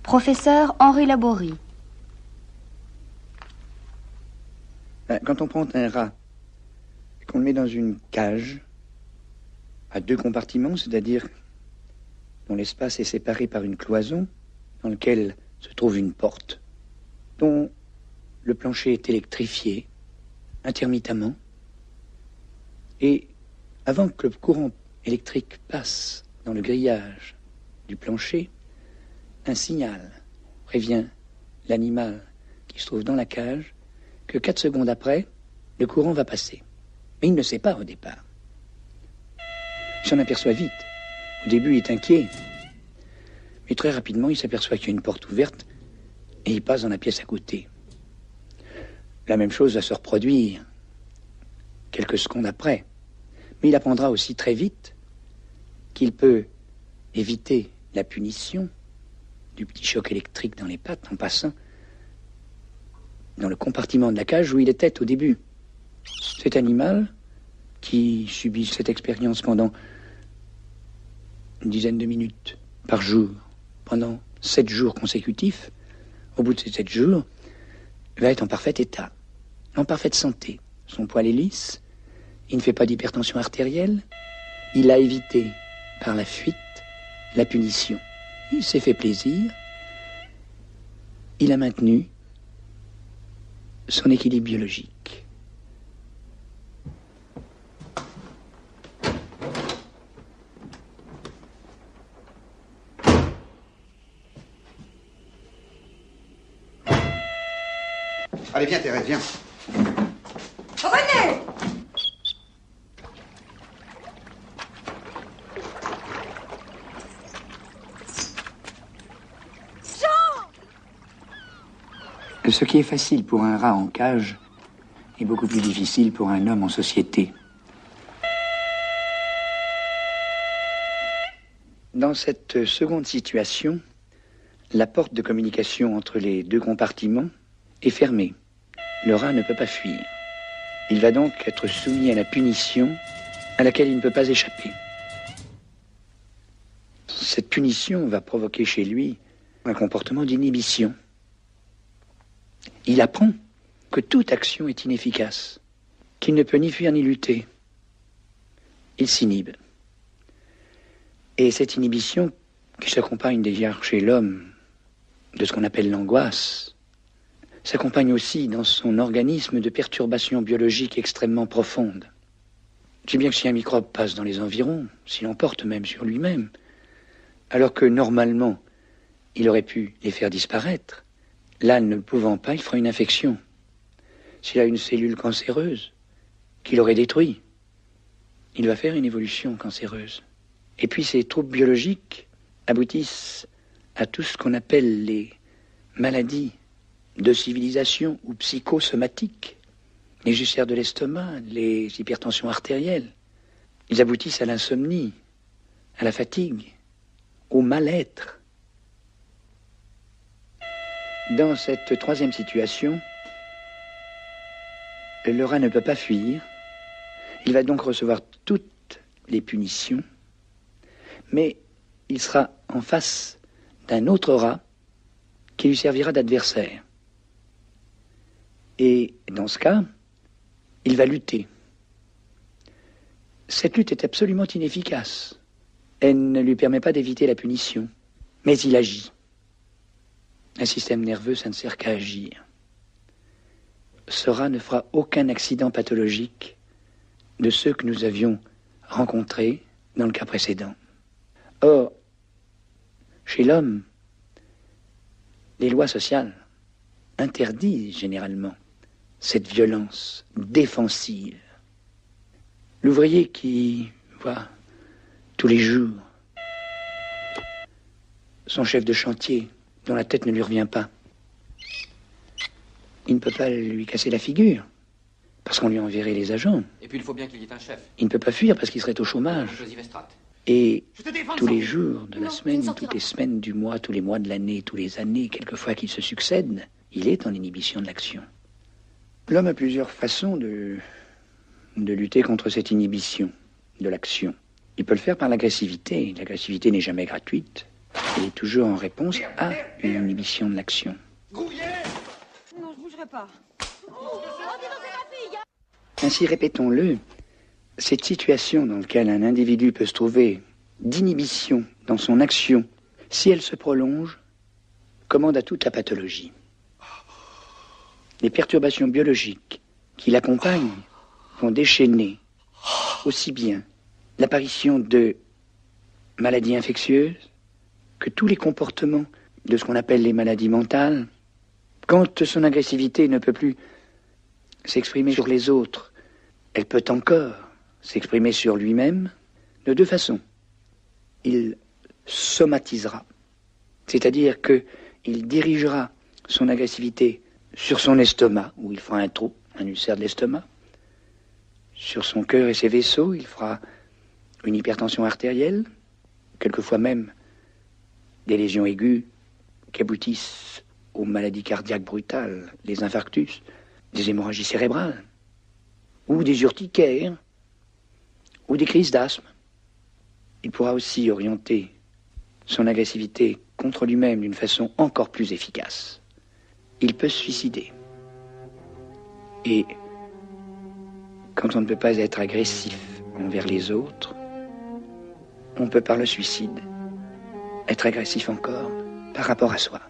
Professeur Henri Laborie. Quand on prend un rat et qu'on le met dans une cage à 2 compartiments, c'est-à-dire dont l'espace est séparé par une cloison dans laquelle se trouve une porte, dont le plancher est électrifié intermittemment, et avant que le courant électrique passe dans le grillage du plancher, un signal prévient l'animal qui se trouve dans la cage que 4 secondes après, le courant va passer. Mais il ne le sait pas au départ. Il s'en aperçoit vite. Au début, il est inquiet. Mais très rapidement, il s'aperçoit qu'il y a une porte ouverte et il passe dans la pièce à côté. La même chose va se reproduire quelques secondes après. Mais il apprendra aussi très vite qu'il peut éviter la punition du petit choc électrique dans les pattes en passant dans le compartiment de la cage où il était au début. Cet animal, qui subit cette expérience pendant une dizaine de minutes par jour, pendant 7 jours consécutifs, au bout de ces 7 jours, va être en parfait état, en parfaite santé. Son poil est lisse, il ne fait pas d'hypertension artérielle, il a évité par la fuite la punition. Il s'est fait plaisir, il a maintenu son équilibre biologique. Allez, viens, Thérèse, viens. René! Ce qui est facile pour un rat en cage est beaucoup plus difficile pour un homme en société. Dans cette seconde situation, la porte de communication entre les 2 compartiments est fermée. Le rat ne peut pas fuir. Il va donc être soumis à la punition à laquelle il ne peut pas échapper. Cette punition va provoquer chez lui un comportement d'inhibition. Il apprend que toute action est inefficace, qu'il ne peut ni fuir ni lutter. Il s'inhibe. Et cette inhibition, qui s'accompagne déjà chez l'homme de ce qu'on appelle l'angoisse, s'accompagne aussi dans son organisme de perturbations biologiques extrêmement profondes. Si bien que si un microbe passe dans les environs, s'il en porte même sur lui-même, alors que normalement, il aurait pu les faire disparaître, là, ne le pouvant pas, il fera une infection. S'il a une cellule cancéreuse qu'il aurait détruite, il va faire une évolution cancéreuse. Et puis ces troubles biologiques aboutissent à tout ce qu'on appelle les maladies de civilisation ou psychosomatiques, les ulcères de l'estomac, les hypertensions artérielles. Ils aboutissent à l'insomnie, à la fatigue, au mal-être. Dans cette 3e situation, le rat ne peut pas fuir. Il va donc recevoir toutes les punitions, mais il sera en face d'un autre rat qui lui servira d'adversaire. Et dans ce cas, il va lutter. Cette lutte est absolument inefficace. Elle ne lui permet pas d'éviter la punition, mais il agit. Un système nerveux, ça ne sert qu'à agir. Ce rat ne fera aucun accident pathologique de ceux que nous avions rencontrés dans le cas précédent. Or, chez l'homme, les lois sociales interdisent généralement cette violence défensive. L'ouvrier qui voit tous les jours son chef de chantier dont la tête ne lui revient pas, il ne peut pas lui casser la figure parce qu'on lui enverrait les agents. Et puis il faut bien qu'il y ait un chef. Il ne peut pas fuir parce qu'il serait au chômage. Et tous les jours de la semaine, toutes les semaines du mois, tous les mois de l'année, tous les années, quelquefois qu'ils se succèdent, il est en inhibition de l'action. L'homme a plusieurs façons de lutter contre cette inhibition de l'action. Il peut le faire par l'agressivité. L'agressivité n'est jamais gratuite. Il est toujours en réponse à une inhibition de l'action. Non, je bougerai pas. Ainsi, répétons-le, cette situation dans laquelle un individu peut se trouver d'inhibition dans son action, si elle se prolonge, commande à toute la pathologie. Les perturbations biologiques qui l'accompagnent vont déchaîner aussi bien l'apparition de maladies infectieuses que tous les comportements de ce qu'on appelle les maladies mentales. Quand son agressivité ne peut plus s'exprimer sur les autres, elle peut encore s'exprimer sur lui-même de deux façons. Il somatisera, c'est-à-dire qu'il dirigera son agressivité sur son estomac, où il fera un trou, un ulcère de l'estomac. Sur son cœur et ses vaisseaux, il fera une hypertension artérielle, quelquefois même des lésions aiguës qui aboutissent aux maladies cardiaques brutales, les infarctus, des hémorragies cérébrales, ou des urticaires, ou des crises d'asthme. Il pourra aussi orienter son agressivité contre lui-même d'une façon encore plus efficace. Il peut se suicider. Et quand on ne peut pas être agressif envers les autres, on peut par le suicide être agressif encore par rapport à soi.